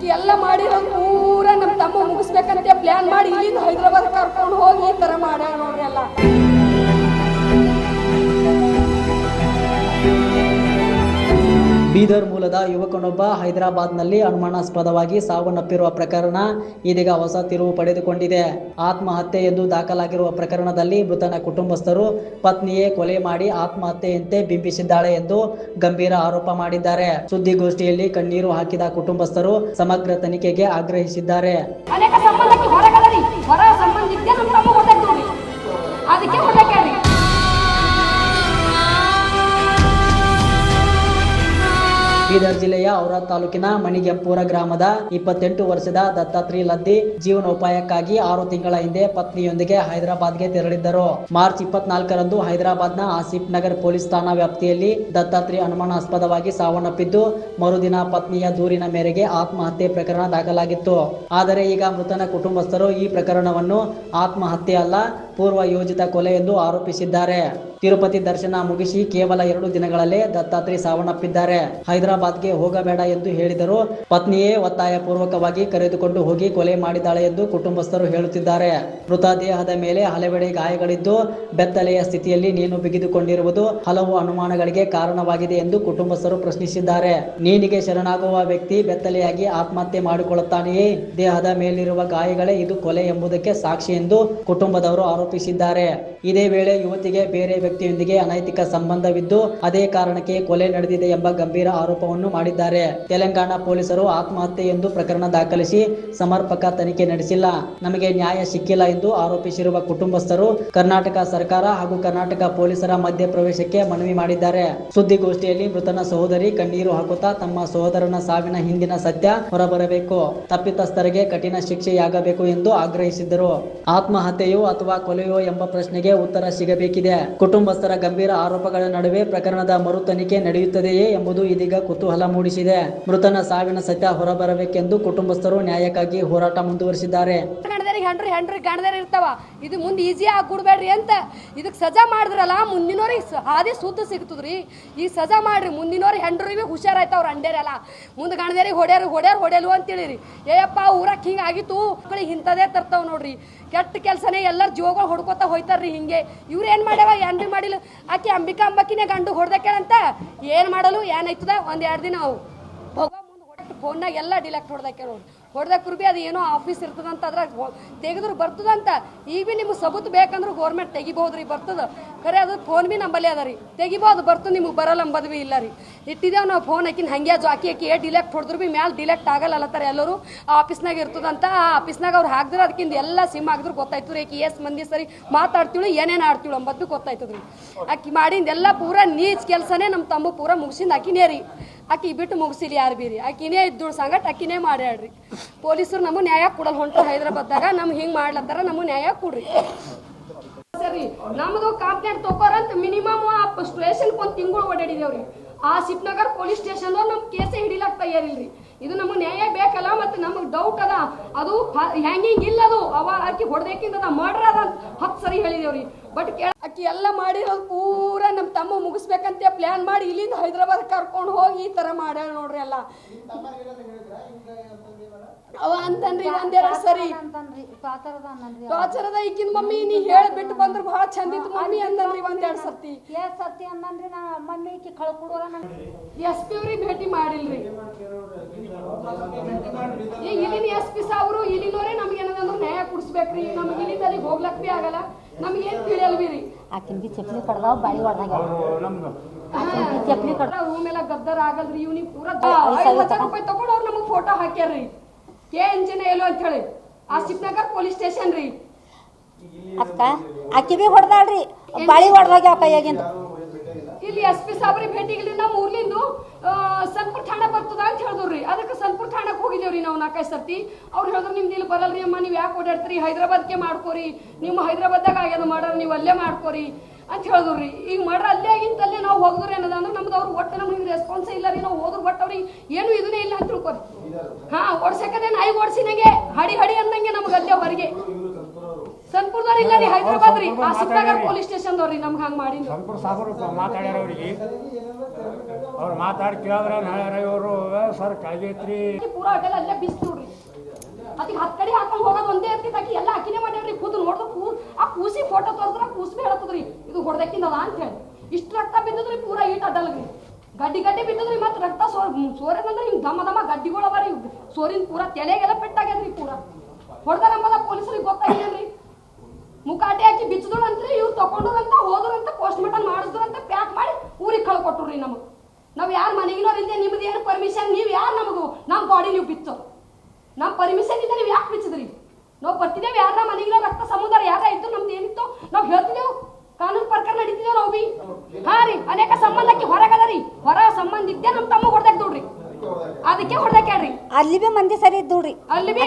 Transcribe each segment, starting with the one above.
ಆಕಿ ಎಲ್ಲ ಮಾಡಿರೋದು ಪೂರ ನಮ್ಮ ತಮ್ಮ ಮುಗಿಸ್ಬೇಕಂತ ಪ್ಲಾನ್ ಮಾಡಿ ಇಲ್ಲಿಂದ ಹೈದರಾಬಾದ್ ಕರ್ಕೊಂಡು ಹೋಗಿ ಈ ಥರ ಮಾಡ್ಯಾರ ನೋಡ್ರಿ ಎಲ್ಲ. ಬೀದರ್ ಮೂಲದ ಯುವಕನೊಬ್ಬ ಹೈದರಾಬಾದ್ನಲ್ಲಿ ಅನುಮಾನಾಸ್ಪದವಾಗಿ ಸಾವನ್ನಪ್ಪಿರುವ ಪ್ರಕರಣ ಇದೀಗ ಹೊಸ ತಿರುವು ಪಡೆದುಕೊಂಡಿದೆ. ಆತ್ಮಹತ್ಯೆ ಎಂದು ದಾಖಲಾಗಿರುವ ಪ್ರಕರಣದಲ್ಲಿ ಮೃತನ ಕುಟುಂಬಸ್ಥರು ಪತ್ನಿಯೇ ಕೊಲೆ ಮಾಡಿ ಆತ್ಮಹತ್ಯೆಯಂತೆ ಬಿಂಬಿಸಿದ್ದಾಳೆ ಎಂದು ಗಂಭೀರ ಆರೋಪ ಮಾಡಿದ್ದಾರೆ. ಸುದ್ದಿಗೋಷ್ಠಿಯಲ್ಲಿ ಕಣ್ಣೀರು ಹಾಕಿದ ಕುಟುಂಬಸ್ಥರು ಸಮಗ್ರ ತನಿಖೆಗೆ ಆಗ್ರಹಿಸಿದ್ದಾರೆ. ಬೀದರ್ ಜಿಲ್ಲೆಯ ಔರಾದ್ ತಾಲೂಕಿನ ಮಣಿಗೆಂಪುರ ಗ್ರಾಮದ 28 ವರ್ಷದ ದತ್ತಾತ್ರಿ ಲದ್ದಿ ಜೀವನೋಪಾಯಕ್ಕಾಗಿ 6 ತಿಂಗಳ ಹಿಂದೆ ಪತ್ನಿಯೊಂದಿಗೆ ಹೈದರಾಬಾದ್ಗೆ ತೆರಳಿದ್ದರು. ಮಾರ್ಚ್ 24ರಂದು ಹೈದರಾಬಾದ್ನ ಆಸಿಫ್ ನಗರ್ ಪೊಲೀಸ್ ಠಾಣಾ ವ್ಯಾಪ್ತಿಯಲ್ಲಿ ದತ್ತಾತ್ರಿ ಅನುಮಾನಾಸ್ಪದವಾಗಿ ಸಾವನ್ನಪ್ಪಿದ್ದು, ಮರುದಿನ ಪತ್ನಿಯ ದೂರಿನ ಮೇರೆಗೆ ಆತ್ಮಹತ್ಯೆ ಪ್ರಕರಣ ದಾಖಲಾಗಿತ್ತು. ಆದರೆ ಈಗ ಮೃತನ ಕುಟುಂಬಸ್ಥರು ಈ ಪ್ರಕರಣವನ್ನು ಆತ್ಮಹತ್ಯೆ ಅಲ್ಲ, ಪೂರ್ವ ಯೋಜಿತ ಕೊಲೆ ಎಂದು ಆರೋಪಿಸಿದ್ದಾರೆ. ತಿರುಪತಿ ದರ್ಶನ ಮುಗಿಸಿ ಕೇವಲ 2 ದಿನಗಳಲ್ಲೇ ದತ್ತಾತ್ರಿ ಸಾವನ್ನಪ್ಪಿದ್ದಾರೆ. ಹೈದರಾಬಾದ್ಗೆ ಹೋಗಬೇಡ ಎಂದು ಹೇಳಿದರು. ಪತ್ನಿಯೇ ಒತ್ತಾಯ ಪೂರ್ವಕವಾಗಿ ಕರೆದುಕೊಂಡು ಹೋಗಿ ಕೊಲೆ ಮಾಡಿದ್ದಾಳೆ ಎಂದು ಕುಟುಂಬಸ್ಥರು ಹೇಳುತ್ತಿದ್ದಾರೆ. ಮೃತದೇಹದ ಮೇಲೆ ಹಲವೆಡೆ ಗಾಯಗಳಿದ್ದು, ಬೆತ್ತಲೆಯ ಸ್ಥಿತಿಯಲ್ಲಿ ನೇಣು ಬಿಗಿದುಕೊಂಡಿರುವುದು ಹಲವು ಅನುಮಾನಗಳಿಗೆ ಕಾರಣವಾಗಿದೆ ಎಂದು ಕುಟುಂಬಸ್ಥರು ಪ್ರಶ್ನಿಸಿದ್ದಾರೆ. ನೇಣಿಗೆ ಶರಣಾಗುವ ವ್ಯಕ್ತಿ ಬೆತ್ತಲೆಯಾಗಿ ಆತ್ಮಹತ್ಯೆ ಮಾಡಿಕೊಳ್ಳುತ್ತಾನೆಯೇ? ದೇಹದ ಮೇಲಿರುವ ಗಾಯಗಳೇ ಇದು ಕೊಲೆ ಎಂಬುದಕ್ಕೆ ಸಾಕ್ಷಿ ಎಂದು ಕುಟುಂಬದವರು ಆರೋಪಿಸಿದ್ದಾರೆ. ಇದೇ ವೇಳೆ ಯುವತಿಗೆ ಬೇರೆ ವ್ಯಕ್ತಿಯೊಂದಿಗೆ ಅನೈತಿಕ ಸಂಬಂಧವಿದ್ದು, ಅದೇ ಕಾರಣಕ್ಕೆ ಕೊಲೆ ನಡೆದಿದೆ ಎಂಬ ಗಂಭೀರ ಆರೋಪವನ್ನು ಮಾಡಿದ್ದಾರೆ. ತೆಲಂಗಾಣ ಪೊಲೀಸರು ಆತ್ಮಹತ್ಯೆ ಎಂದು ಪ್ರಕರಣ ದಾಖಲಿಸಿ ಸಮರ್ಪಕ ತನಿಖೆ ನಡೆಸಿಲ್ಲ, ನಮಗೆ ನ್ಯಾಯ ಸಿಕ್ಕಿಲ್ಲ ಎಂದು ಆರೋಪಿಸಿರುವ ಕುಟುಂಬಸ್ಥರು ಕರ್ನಾಟಕ ಸರ್ಕಾರ ಹಾಗೂ ಕರ್ನಾಟಕ ಪೊಲೀಸರ ಮಧ್ಯ ಪ್ರವೇಶಕ್ಕೆ ಮನವಿ ಮಾಡಿದ್ದಾರೆ. ಸುದ್ದಿಗೋಷ್ಠಿಯಲ್ಲಿ ಮೃತನ ಸಹೋದರಿ ಕಣ್ಣೀರು ಹಾಕುತ್ತಾ ತಮ್ಮ ಸಹೋದರನ ಸಾವಿನ ಹಿಂದಿನ ಸತ್ಯ ಹೊರಬರಬೇಕು, ತಪ್ಪಿತಸ್ಥರಿಗೆ ಕಠಿಣ ಶಿಕ್ಷೆಯಾಗಬೇಕು ಎಂದು ಆಗ್ರಹಿಸಿದ್ದರು. ಆತ್ಮಹತ್ಯೆಯೋ ಅಥವಾ ಕೊಲೆಯೋ ಎಂಬ ಪ್ರಶ್ನೆಗೆ ಉತ್ತರ ಸಿಗಬೇಕಿದೆ. ಕುಟುಂಬಸ್ಥರ ಗಂಭೀರ ಆರೋಪಗಳ ನಡುವೆ ಪ್ರಕರಣದ ಮರು ತನಿಖೆ ನಡೆಯುತ್ತದೆಯೇ ಎಂಬುದು ಇದೀಗ ಕುತೂಹಲ ಮೂಡಿಸಿದೆ. ಮೃತನ ಸಾವಿನ ಸತ್ಯ ಹೊರಬರಬೇಕೆಂದು ಕುಟುಂಬಸ್ಥರು ನ್ಯಾಯಕ್ಕಾಗಿ ಹೋರಾಟ ಮುಂದುವರಿಸಿದ್ದಾರೆ. ಗಣದೇರಿ ಇರ್ತಾವ, ಇದು ಮುಂದೆ ಈಜಿ ಆಗ್ಬಿಡ್ಬೇಡ್ರಿ ಅಂತ ಇದಕ್ಕೆ ಸಜಾ ಮಾಡಿದ್ರಲ್ಲ, ಮುಂದಿನವ್ರಿಗೆ ಹಾದಿ ಸುದ್ದ ಸಿಗ್ತದ್ರಿ. ಈ ಸಜಾ ಮಾಡ್ರಿ, ಮುಂದಿನವ್ರಿಗೆ ಹೆಂಡ್ರಿಗೆ ಹುಷಾರಾಯ್ತವ್ರ ಅಂಡೇರಲ್ಲ, ಮುಂದೆ ಗಣದೇರಿಗೆ ಹೊಡ್ಯಾರು ಅಂತೇಳಿರಿ. ಏಯಪ್ಪ ಊರಕ್ಕೆ ಹಿಂಗೆ ಆಗಿತ್ತು, ಮಕ್ಕಳಿಗೆ ಇಂಥದೇ ತರ್ತಾವ ನೋಡ್ರಿ. ಕೆಟ್ಟ ಕೆಲಸನೇ ಎಲ್ಲರೂ ಜೀವಗಳು ಹೊಡ್ಕೋತಾ ಹೋಯ್ತಾರ್ರಿ. ಹಿಂಗೆ ಇವ್ರು ಏನು ಮಾಡ್ಯಾವ, ಏನು ಭೀ ಮಾಡಿಲ್ಲ. ಆಕೆ ಅಂಬಿಕಾ ಅಂಬಕಿನೇ ಗಂಡು ಹೊಡೆದಕ್ಕೇಳಂತ ಏನು ಮಾಡಲು ಏನಾಯ್ತದ, 1-2 ದಿನ ಅವು ಮುಂದೆ ಹೊಡೆದು ಫೋನ್ನಾಗ ಎಲ್ಲ ಡಿಲೆಕ್ಟ್ ಹೊಡೆದಕ್ಕೆ ನೋಡಿ. ಹೊಡೆದಕ್ಕೂ ಭೀ ಅದು ಏನೋ ಆಫೀಸ್ ಇರ್ತದಂತ, ಅದ್ರಾಗ ತೆಗೆದ್ರು ಬರ್ತದಂತ. ಈಗ ಭೀ ನಿಮ್ಗೆ ಸಬೂತ್ ಬೇಕಂದ್ರೆ ಗೌರ್ಮೆಂಟ್ ತೆಗಿಬೋದು ರೀ, ಬರ್ತದ ಖರೆ. ಅದು ಫೋನ್ ಭೀ ನಂಬಲ್ಲಿ ಅದ ರೀ, ತೆಗಿಬೋದು, ಬರ್ತದೆ. ನಿಮ್ಗೆ ಬರಲ್ಲ ಅಂಬದು ಭೀ ಇಲ್ಲ ರೀ. ಇಟ್ಟಿದ್ದೇವೆ ನಾವು ಫೋನ್ ಹಾಕಿನ ಹಂಗೆ ಹಾಕಿ ಡಿಲೆಕ್ಟ್ ಹೊಡೆದ್ರು ಭೀ ಮ್ಯಾಲೆ ಡಿಲೆಕ್ಟ್ ಆಗಲ್ಲ ಅಲ್ಲತ್ತಾರ. ಎಲ್ಲರೂ ಆ ಆಫೀಸ್ನಾಗ ಇರ್ತದಂತ. ಆ ಆಫೀಸ್ನಾಗ ಅವ್ರು ಹಾಕಿದ್ರೆ ಅದಕ್ಕಿಂತ ಎಲ್ಲ ಸಿಮ್ ಹಾಕಿದ್ರು ಗೊತ್ತಾಯ್ತು ರೀ. ಎಷ್ಟು ಮಂದಿ ಸರಿ ಮಾತಾಡ್ತೀವಿ, ಏನೇನು ಆಡ್ತೀವಿ ಅಂಬದು ಭೀ ಗೊತ್ತಾಯ್ತದ ರೀ. ಆಕಿ ಮಾಡಿಂದ ಎಲ್ಲ ಪೂರ ನೀಚ್ ಕೆಲಸನೇ ನಮ್ಮ ತಮ್ಮ ಪೂರ ಮುಗಿಸಿಂದ ಆಕಿನೇ ರೀ. ಆಕಿ ಬಿಟ್ಟು ಮುಗಿಸಿಲ್ಲ ಯಾರು ಬೀರಿ, ಆಕಿನೇ ಇದ್ದು ಸಂಗಟ್ ಆಕಿನೇ ಮಾಡ್ಯಾಡ್ರಿ. ಪೊಲೀಸರು ನಮಗೆ ನ್ಯಾಯ ಕೊಡಲ್ ಹೊಂಟ್ರ ಹೈದರಾಬಾದ್ದಾಗ. ನಮ್ಗೆ ಹಿಂಗೆ ಮಾಡ್ಲತ್ತಾರ, ನಮಗೆ ನ್ಯಾಯ ಕೊಡ್ರಿ ಸರಿ. ನಮ್ದು ಕಂಪ್ಲೇಂಟ್ ತಗೋರಂತ ಮಿನಿಮಮ್ ಸ್ಟೇಷನ್ಗೆ 1 ತಿಂಗಳು ಓಡಾಡಿದೇವ್ರಿ. ಆಸಿಫ್ ನಗರ್ ಪೊಲೀಸ್ ಸ್ಟೇಷನ್ ನಮ್ ಕೇಸೇ ಹಿಡಿಲಕ್ ತಯಾರಿಲ್ರಿ. ಇದು ನಮಗೆ ನ್ಯಾಯ ಬೇಕಲ್ಲ. ಮತ್ತೆ ನಮಗೆ ಡೌಟ್ ಅದ, ಅದು ಹ್ಯಾಂಗಿಂಗ್ ಇಲ್ಲ, ಅದು ಅವ ಆಕಿ ಹೊಡೆದಕ್ಕಿಂತ ಮರ್ಡರ್ ಅದ 10 ಸರಿ ಹೇಳಿದೇವ್ರಿ. ಬಟ್ ಆಕಿ ಎಲ್ಲ ಮಾಡಿರೋದು ಪೂರ ನಮ್ಮ ತಮ್ಮ ಮುಗಿಸ್ಬೇಕಂತ ಪ್ಲಾನ್ ಮಾಡಿ ಇಲ್ಲಿಂದ ಹೈದರಾಬಾದ್ ಕರ್ಕೊಂಡು ಹೋಗಿ ಈ ಥರ ಮಾಡ್ಯಾರ ನೋಡ್ರಿ ಎಲ್ಲ. ಅವ ಅಂತನ್ರಿ ಒಂದೆರಡು ಸರಿ ಟಾರ್ಚರದ ಈಗಿನ ಮಮ್ಮಿ ನೀ ಹೇಳಿ ಬಿಟ್ಟು ಬಂದ್ರೆ ಬಹಳ ಚಂದ ಇತ್ತು ಮಮ್ಮಿ ಅಂದನ್ರಿ 1-2 ಸರ್ತಿ. ಸತಿ ಅಂದನ್ರಿ ನಾ ಮಮ್ಮಿ ಈಕಿ ಕಳ್ಕೊಡುವ SP ಅವ್ರಿಗೆ ಭೇಟಿ ಮಾಡಿಲ್ರಿ. ಇಲ್ಲಿನ SP ಸಾವ್ರು ಇಲ್ಲಿನವರೇ ನಮ್ಗೆ ಏನಂದ್ರೆ ನ್ಯಾಯ ಕೊಡಿಸ್ಬೇಕ್ರಿ. ನಮ್ಗೆ ಇಲ್ಲಿಂದ ಅಲ್ಲಿಗೆ ಹೋಗ್ಲಕ್ ಭೀ ಆಗಲ್ಲ, ನಮ್ಗೆ ಏನ್ ತಿಳಿಯಲ್ವಿ ರೀ. ಆಕಿನ ಬಿ ಚಪ್ಲಿ ಕಡ್ದಾವ, ಬಾಯಿ ಹೊಡೆದಾಗ ಚಪ್ಲಿ ಕಡ್ದ ರೂಮ್ ಎಲ್ಲ ಗದ್ದರ ಆಗಲ್ರಿ. ಇವ್ನಿಗೆ ಪೂರ 5,000 ರೂಪಾಯಿ ತಗೊಂಡು ಅವ್ರು ನಮಗೆ ಫೋಟೋ ಹಾಕ್ಯಾರ್ರಿ. KNJ ಎಲ್ಲೋ ಅಂತ ಹೇಳಿ ಆಸಿಫ್ ನಗರ್ ಪೊಲೀಸ್ ಸ್ಟೇಷನ್ ರೀ. ಅಕ್ಕ ಆಕಿ ಬಿ ಹೊಡೆದಾಳ್ರಿ, ಬಾಳಿ ಹೊಡೆದಾಗ ಕೈಯಾಗಿಂದ. ಇಲ್ಲಿ SP ಸಾಬ್ರಿಗೆ ಭೇಟಿಗಿಲ್ರಿ. ನಮ್ಮ ಊರ್ಲಿಂದು ಸನ್ಪುರ್ ಠಾಣಾ ಬರ್ತದ ಅಂತ ಹೇಳಿದ್ರಿ. ಅದಕ್ಕೆ ಸನ್ಪುರ್ ಠಾಣಕ್ಕೆ ಹೋಗಿದ್ದೇವ್ರಿ ನಾವು 4-5 ಸರ್ತಿ. ಅವ್ರು ಹೇಳಿದ್ರು ನಿಮ್ದು ಇಲ್ಲಿ ಬರಲ್ರಿ ಅಮ್ಮ, ನೀವು ಯಾಕೆ ಓಡಾಡ್ತೀರಿ, ಹೈದರಾಬಾದ್ಗೆ ಮಾಡ್ಕೋರಿ, ನಿಮ್ಮ ಹೈದರಾಬಾದ್ದಾಗ ಆಗ್ಯದ ಮಾಡ್ರಿ, ನೀವು ಅಲ್ಲೇ ಮಾಡ್ಕೋರಿ ಅಂತ ಹೇಳಿದ್ರಿ. ಈಗ ಮಾಡ್ರ ಅಲ್ಲೇ ಆಗಿಂತಲ್ಲೇ ನಾವು ಹೋಗಿದ್ರೆ ಏನದ ಅಂದ್ರೆ ನಮ್ದು ಅವ್ರು ಒಟ್ಟು ನಮ್ಗೆ ರೆಸ್ಪಾನ್ಸ್ ಇಲ್ಲ ರೀ. ನಾವು ಹೋದ್ರು ಒಟ್ಟು ಅವ್ರಿಗೆ ಏನು ಇದನ್ನೇ ಇಲ್ಲ ಅಂತ ತಿಳ್ಕೊರಿ. ಓಡ್ಸಕದೆ ನಾಯಿ ಓಡಿಸಿನಂಗೆ ಹಡಿ ಅಂದಂಗೆ ನಮ್ಗೆ ಅಲ್ಲೇ ಹೊರಗೆ ಸನ್ಪುರದವ್ರು ಇಲ್ಲ ರೀ, ಹೈದರಾಬಾದ್ ರೀ, ಆಸಿಫ್ ನಗರ್ ಪೊಲೀಸ್ ಸ್ಟೇಷನ್ದವ್ರಿ ನಮ್ಗೆ ಹಂಗೆ ಮಾಡಿದ್ರು. ಸನ್ಪುರ ಸಾಗರ ಮಾತಾಡ್ಯಾರ ಅವ್ರಿಗೆ. ಅವ್ರು ಮಾತಾಡಿ ಕೇಳಿದ್ರೆ ನಾಳೆ ಇವರು ಸರ್ ಕಾಗೈತ್ರಿ ಪೂರ ಹೋಟೆಲ್ ಅಲ್ಲೇ ಬಿಸಿ ಫೋಟೋ ತೋರಿಸ್ರ ಕೂಸ್ಬಿ ಹೇಳತ್ತದ್ರಿ ಇದು ಹೊಡೆದಕ್ಕಿಂದದ ಅಂತ ಹೇಳಿ ಇಷ್ಟು ರಕ್ತ ಬಿದ್ದದ್ರಿ ಪೂರಾ ಈಟ್ ಅಡ್ಡಲ್ರಿ ಗಡ್ಡಿ ಬಿದ್ದದ್ರಿ ಮತ್ತೆ ರಕ್ತ ಸೋರೇದಂದ್ರೆ ಹಿಂಗ್ ದಮ ದಮ ಗಡ್ಡಿಗಳು ಅವರಿ ಸೋರಿನ ಪೂರಾ ತಲೆಗೆಲ್ಲ ಪೆಟ್ಟಾಗ್ಯದ್ರಿ ಪೂರಾ ಹೊಡೆದಾರಂಬದ ಪೊಲೀಸರಿಗೆ ಗೊತ್ತಾಗಿಲ್ರಿ ಮುಖಾಟಿ ಹಾಕಿ ಬಿಚ್ಚದೋಳಂತ್ರಿ ಇವ್ರು ತಗೊಂಡ್ರಂತ ಹೋದ್ರಂತ ಪೋಸ್ಟ್ ಮಾರ್ಟಮ್ ಮಾಡಿದ್ರಂತ ಪ್ಯಾಕ್ ಮಾಡಿ ಊರಿಗೆ ಕಳ್ಕೊಟ್ರಿ ನಮಗೆ ನಾವು ಯಾರು ಮನೆಗಿನವ್ರು ಇಲ್ಲದೆ ನಿಮ್ದು ಏನು ಪರ್ಮಿಷನ್ ನೀವು ಯಾರು ನಮಗೂ ನಮ್ಮ ಬಾಡಿ ನೀವು ಬಿಚ್ಚೋ ನಮ್ಮ ಪರ್ಮಿಷನ್ ಇದ್ದ ನೀವು ಯಾಕೆ ಬಿಚ್ಚಿದ್ರಿ ನಾವು ಬರ್ತಿದ್ದೇವೆ ಯಾರ ಮನೆಗಿನ ರಕ್ತ ಸಮುದಾಯ ಯಾರ ಇದ್ದು ನಮ್ದು ಏನಿತ್ತು ನಾವು ಹೇಳ್ತಿದ್ದೇವೆ ಕಾನೂನು ಪ್ರಕಾರ ನಡೀತಿದ್ದೇವೆ ನಾವು ಬಿ ಹಾ ರೀ ಅನೇಕ ಸಂಬಂಧಕ್ಕೆ ಹೊರಗದರಿ ಹೊರ ಸಂಬಂಧ ಇದ್ದೆ ನಮ್ಮ ತಮ್ಮ ಹೊಡೆದಾಕ್ ನೋಡ್ರಿ ಅದಕ್ಕೆ ಹೊಡೆದಾಕ್ಯಾಡ್ರಿ ಅಲ್ಲಿ ಬಿ ಮಂದಿ ಸರಿ ಇದ್ದು ನೋಡ್ರಿ ಅಲ್ಲಿ ಬಿ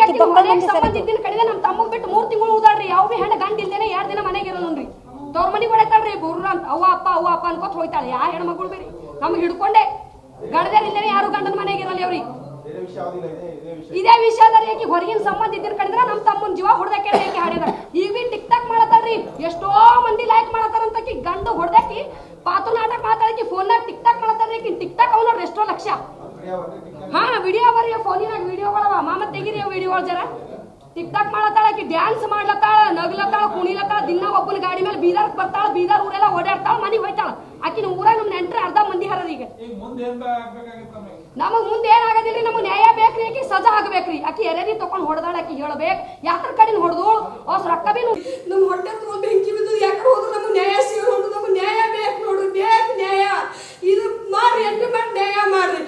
ಸಂಬಂಧ ಇದ್ದಿನ ಕಡೆಗೆ ನಮ್ಮ ತಮ್ಮಗ್ ಬಿಟ್ಟು 3 ತಿಂಗಳು ಉದಾಡ್ರಿ ಯಾವ ಬಿ ಹೆಣ್ಣು ಗಂಡ ಇಲ್ದೇನೆ 2 ದಿನ ಮನೆಗೆ ಇರೋ ನೋಡ್ರಿ ತವ್ರ ಮನೆಗೆ ಹೊಡೆತಾಳ್ರಿ ಬುರ್ರ ಅಂತ ಅವ್ವ ಅಪ್ಪ ಅನ್ಕೋತ ಹೋಯ್ತಾಳೆ ಯಾ ಹೆಣ್ಮಗಳು ಬೇರಿ ನಮ್ಗೆ ಹಿಡ್ಕೊಂಡೆ ಗಂಡದೇನಿಲ್ದೇನೆ ಯಾರು ಗಂಡನ ಮನೆಗೆ ಇರಲ್ಲ ಅವ್ರಿ ಇದೇ ವಿಷಯದಲ್ಲಿ ಯಾಕೆ ಹೊರಗಿನ ಸಂಬಂಧ ಇದ್ದಿನ ಕಡಿದ್ರೆ ನಮ್ಮ ತಮ್ಮನ ಜೀವ ಹೊಡೆದಾಕಿ ಹಾಡಿದಾರ ಈಗ ಬಿ ಟಿಕ್ ಟಾಕ್ ಮಾಡತ್ತಾರ್ರಿ ಎಷ್ಟೋ ಮಂದಿ ಲೈಕ್ ಮಾಡತ್ತಾರಂತ ಗಂಡು ಹೊಡೆದಾಕಿ ಪಾತು ನಾಟಕ ಮಾತಾಡಕಿ ಫೋನ್ನಾಗ ಟಿಕ್ ಟಾಕ್ ಮಾಡತ್ತಾರ್ರಿ ಟಿಕ್ ಟಾಕ್ ಅವ್ ನೋಡ್ರಿ ಎಷ್ಟೋ ಲಕ್ಷ ಹಾ ವಿಡಿಯೋ ಬರ್ರಿ ಫೋನಿನಾಗ ವಿಡಿಯೋಗಳವ ಮಾಮ ತೆಗಿರಿ ವಿಡಿಯೋಗಳು ಜರ ಟಿಕ್ ಟಾಕ್ ಮಾಡತ್ತಾಳ ಆಕಿ ಡ್ಯಾನ್ಸ್ ಮಾಡ್ಲತ್ತಾಳ ನಗ್ಲತ್ತಾಳ ಕುಣಿಲತ್ತಾಳ ದಿನ ಒಬ್ಬನ ಗಾಡಿ ಮೇಲೆ ಬೀದರ್ ಬರ್ತಾಳ ಬೀದರ್ ಊರೆಲ್ಲ ಓಡಾಡ್ತಾಳ ಮನೆಗೆ ಹೋಯ್ತಾಳ ಆಕಿನ ಊರಾಗ ನಮ್ ನೆಂಟ್ರೆ ಅರ್ಧ ಮಂದಿ ಹರದ ಈಗ ನಮಗ್ ಮುಂದೆ ಏನಾಗೋದಿಲ್ರಿ ನಮಗ್ ನ್ಯಾಯ ಬೇಕ್ರಿ ಆಕಿ ಸಜಾ ಆಗ್ಬೇಕ್ರಿ ಆಕಿ ಎರೆದಿ ತಕೊಂಡ್ ಹೊಡೆದಾಳ ಆಕಿ ಹೇಳ್ಬೇಕು ಯಾತ್ರ ಕಡೆನ ಹೊಡೆದು ಅಸ್ ರೊಕ್ಕ ಬಿ ನಮ್ ಹೊಟ್ಟೆ ತಗೊಂಡ್ ಬೆಂಕಿ ಬಿದ್ದು ಯಾಕೆ ಹೋದ್ರು ನಮಗ್ ನ್ಯಾಯ ಸಿಗೋದು ನಮಗ್ ನ್ಯಾಯ ಬೇಕು ನೋಡ್ರಿ ಬೇಕು ನ್ಯಾಯ ಇದು ಮಾಡ್ರಿ ಎಂಟು ಮಾಡಿ ನ್ಯಾಯ ಮಾಡ್ರಿ